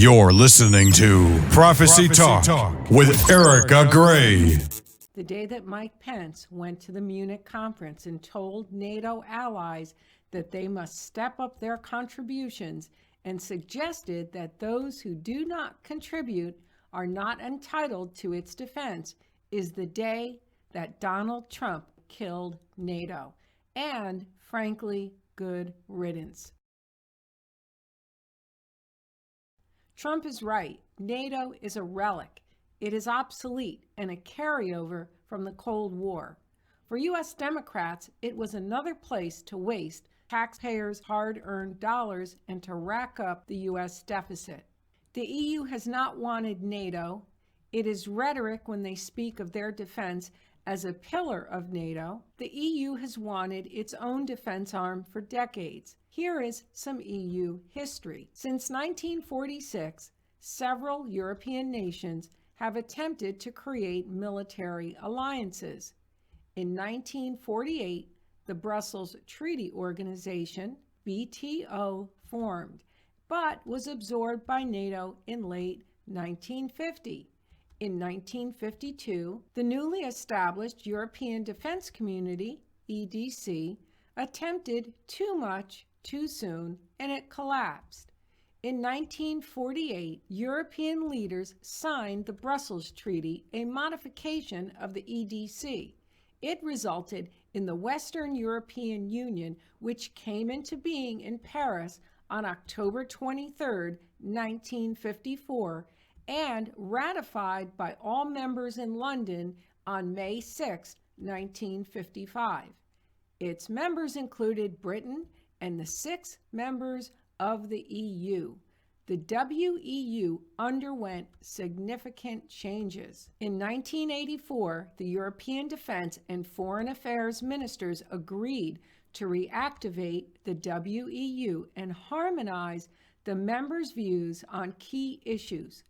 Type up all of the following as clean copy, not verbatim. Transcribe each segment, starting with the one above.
You're listening to Prophecy Talk with Erika Grey. The day that Mike Pence went to the Munich conference and told NATO allies that they must step up their contributions and suggested that those who do not contribute are not entitled to its defense is the day that Donald Trump killed NATO. And, frankly, good riddance. Trump is right. NATO is a relic. It is obsolete and a carryover from the Cold War. For U.S. Democrats, it was another place to waste taxpayers' hard-earned dollars and to rack up the U.S. deficit. The EU has not wanted NATO. It is rhetoric when they speak of their defense as a pillar of NATO. The EU has wanted its own defense arm for decades. Here is some EU history. Since 1946, several European nations have attempted to create military alliances. In 1948, the Brussels Treaty Organization, BTO, formed, but was absorbed by NATO in late 1950. In 1952, the newly established European Defense Community, EDC, attempted too much too soon, and it collapsed. In 1948, European leaders signed the Brussels Treaty, a modification of the EDC. It resulted in the Western European Union, which came into being in Paris on October 23, 1954, and ratified by all members in London on May 6, 1955. Its members included Britain and the 6 members of the EU. The WEU underwent significant changes. In 1984, the European Defense and Foreign Affairs ministers agreed to reactivate the WEU and harmonize the members' views on key issues.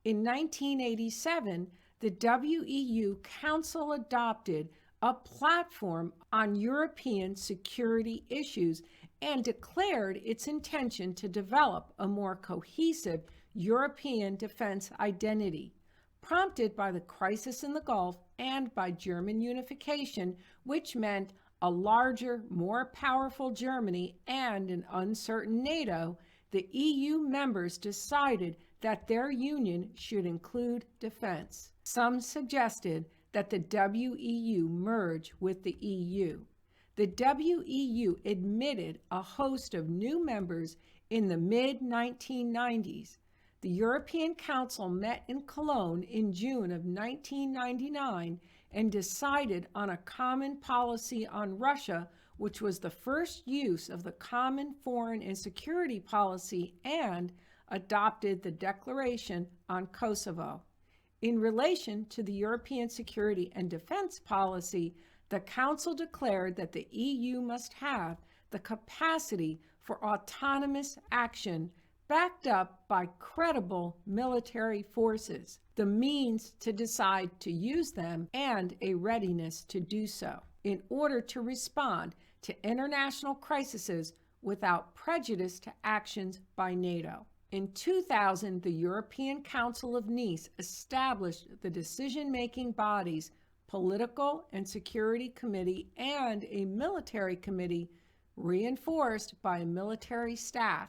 In 1987, the WEU Council adopted a platform on European security issues and declared its intention to develop a more cohesive European defense identity. Prompted by the crisis in the Gulf and by German unification, which meant a larger, more powerful Germany and an uncertain NATO, the EU members decided that their union should include defense. Some suggested that the WEU merge with the EU. The WEU admitted a host of new members in the mid-1990s. The European Council met in Cologne in June of 1999 and decided on a common policy on Russia, which was the first use of the common foreign and security policy, and adopted the Declaration on Kosovo. In relation to the European security and defense policy, the Council declared that the EU must have the capacity for autonomous action backed up by credible military forces, the means to decide to use them, and a readiness to do so in order to respond to international crises without prejudice to actions by NATO. In 2000, the European Council of Nice established the decision-making bodies Political and Security Committee and a military committee reinforced by a military staff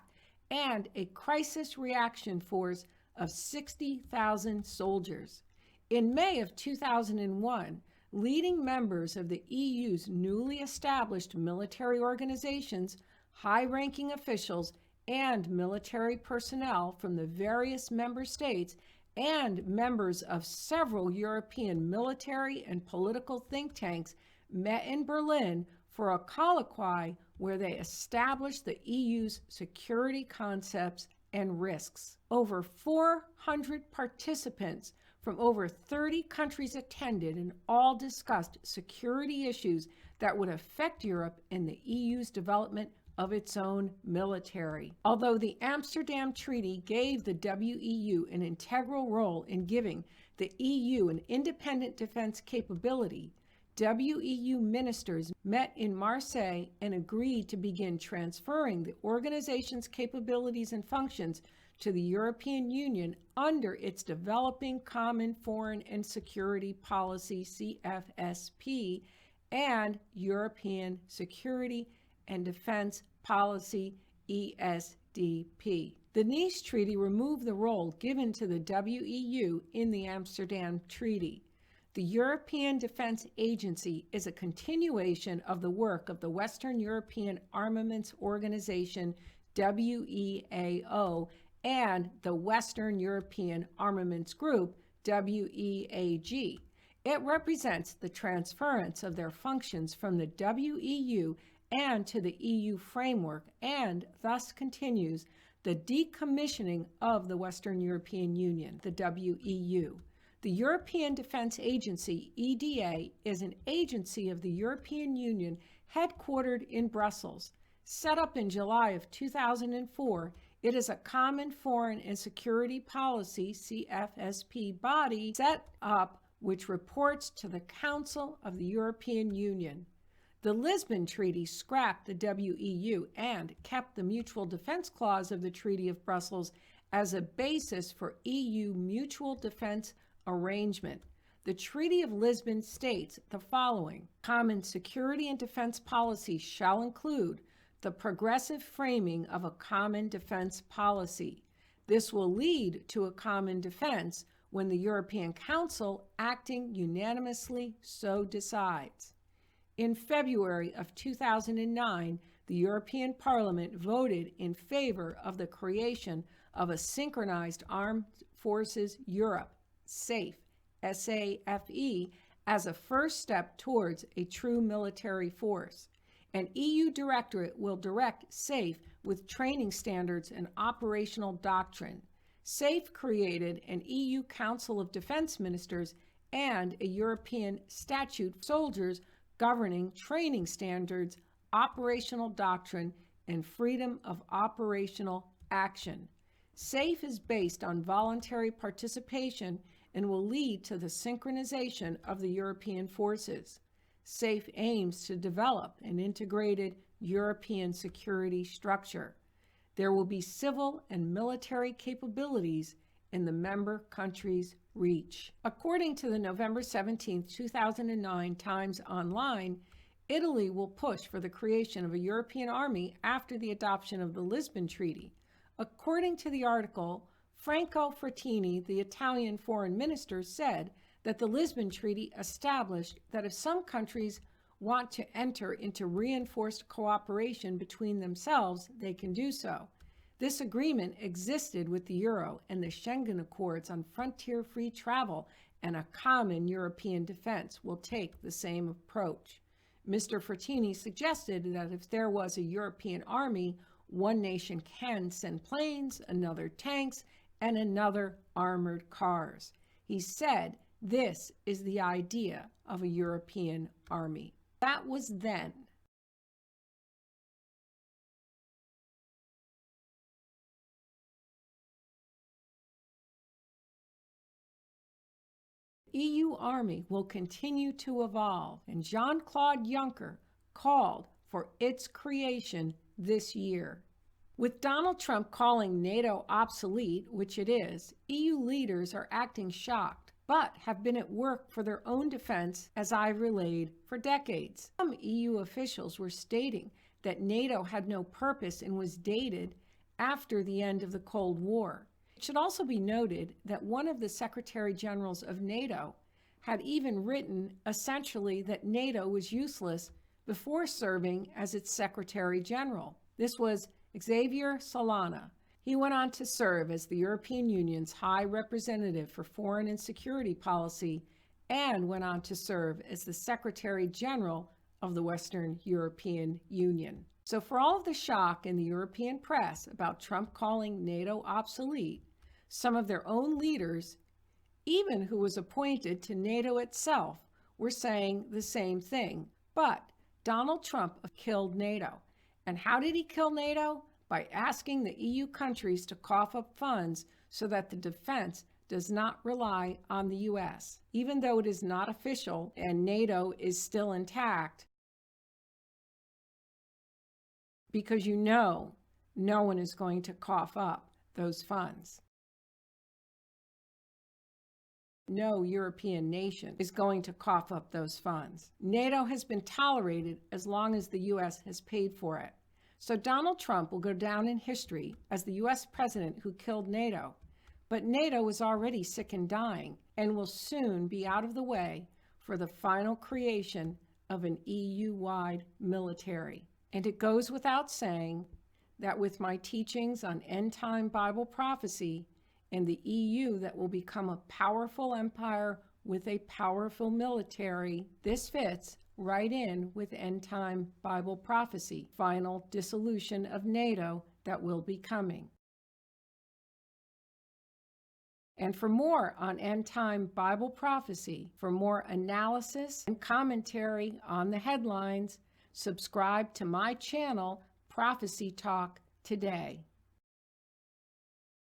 and a crisis reaction force of 60,000 soldiers. In May of 2001, leading members of the EU's newly established military organizations, high-ranking officials, and military personnel from the various member states and members of several European military and political think tanks met in Berlin for a colloquy where they established the EU's security concepts and risks. Over 400 participants from over 30 countries attended and all discussed security issues that would affect Europe and the EU's development of its own military. Although the Amsterdam Treaty gave the WEU an integral role in giving the EU an independent defense capability, WEU ministers met in Marseille and agreed to begin transferring the organization's capabilities and functions to the European Union under its Developing Common Foreign and Security Policy CFSP and European Security and Defense Policy ESDP. The Nice Treaty removed the role given to the WEU in the Amsterdam Treaty. The European Defense Agency is a continuation of the work of the Western European Armaments Organization, WEAO, and the Western European Armaments Group, WEAG. It represents the transference of their functions from the WEU and to the EU framework, and thus continues the decommissioning of the Western European Union, the WEU. The European Defense Agency, EDA, is an agency of the European Union headquartered in Brussels. Set up in July of 2004, it is a common foreign and security policy, CFSP, body set up which reports to the Council of the European Union. The Lisbon Treaty scrapped the WEU and kept the Mutual Defense Clause of the Treaty of Brussels as a basis for EU mutual defense arrangement. The Treaty of Lisbon states the following: common security and defense policy shall include the progressive framing of a common defense policy. This will lead to a common defense when the European Council, acting unanimously, so decides. In February of 2009, the European Parliament voted in favor of the creation of a Synchronized Armed Forces Europe, SAFE, SAFE, as a first step towards a true military force. An EU directorate will direct SAFE with training standards and operational doctrine. SAFE created an EU Council of Defense Ministers and a European statute for soldiers governing training standards, operational doctrine, and freedom of operational action. SAFE is based on voluntary participation and will lead to the synchronization of the European forces. SAFE aims to develop an integrated European security structure. There will be civil and military capabilities in the member countries' reach. According to the November 17, 2009 Times Online, Italy will push for the creation of a European army after the adoption of the Lisbon Treaty. According to the article, Franco Frattini, the Italian foreign minister, said that the Lisbon Treaty established that if some countries want to enter into reinforced cooperation between themselves, they can do so. This agreement existed with the Euro and the Schengen Accords on frontier-free travel, and a common European defense will take the same approach. Mr. Frattini suggested that if there was a European army, one nation can send planes, another tanks, and another armored cars. He said, "This is the idea of a European army." That was then. EU army will continue to evolve, and Jean-Claude Juncker called for its creation this year. With Donald Trump calling NATO obsolete, which it is, EU leaders are acting shocked, but have been at work for their own defense, as I've relayed, for decades. Some EU officials were stating that NATO had no purpose and was dated after the end of the Cold War. It should also be noted that one of the Secretary Generals of NATO had even written essentially that NATO was useless before serving as its Secretary General. This was Xavier Solana. He went on to serve as the European Union's High Representative for Foreign and Security Policy and went on to serve as the Secretary General of the Western European Union. So for all of the shock in the European press about Trump calling NATO obsolete, some of their own leaders, even who was appointed to NATO itself, were saying the same thing. But Donald Trump killed NATO. And how did he kill NATO? By asking the EU countries to cough up funds so that the defense does not rely on the U.S. Even though it is not official and NATO is still intact, because no one is going to cough up those funds. No European nation is going to cough up those funds. NATO has been tolerated as long as the U.S. has paid for it. So Donald Trump will go down in history as the U.S. president who killed NATO. But NATO is already sick and dying and will soon be out of the way for the final creation of an EU-wide military. And it goes without saying that with my teachings on end-time Bible prophecy and the EU that will become a powerful empire with a powerful military, this fits right in with end-time Bible prophecy, final dissolution of NATO that will be coming. And for more on end-time Bible prophecy, for more analysis and commentary on the headlines, subscribe to my channel, Prophecy Talk, today.